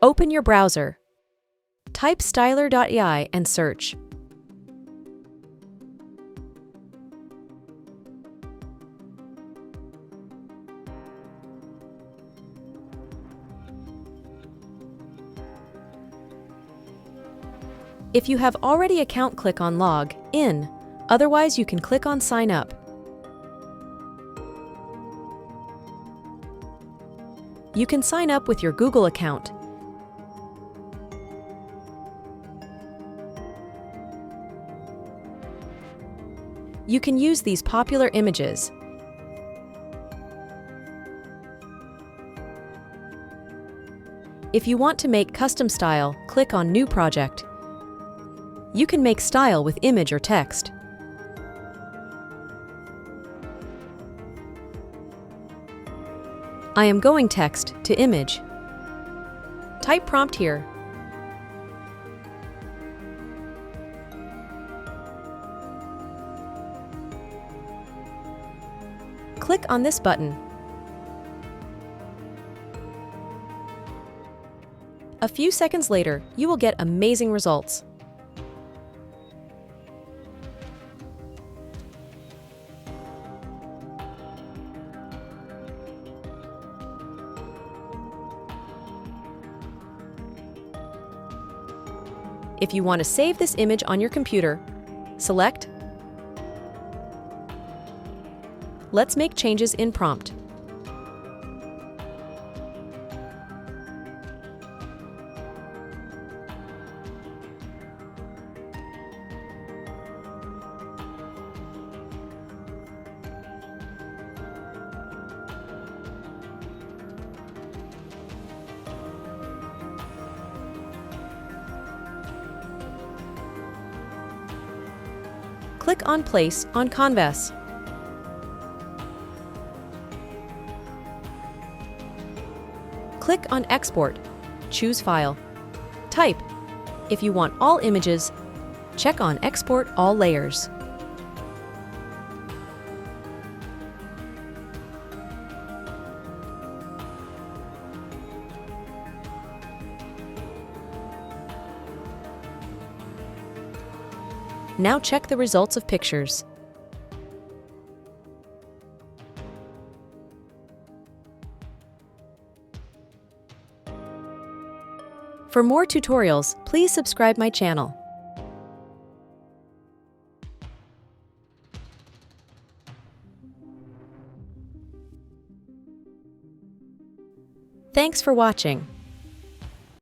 Open your browser. Type styler.ai and search. If you have already account, click on Log In. Otherwise, you can click on Sign Up. You can sign up with your Google account. You can use these popular images. If you want to make custom style, click on New Project. You can make style with image or text. I am going text to image. Type prompt here. Click on this button. A few seconds later, you will get amazing results. If you want to save this image on your computer, select Let's make changes in prompt. Click on Place on Canvas. Click on Export. Choose File. Type. If you want all images, check on Export All Layers. Now check the results of pictures. For more tutorials, please subscribe my channel. Thanks for watching.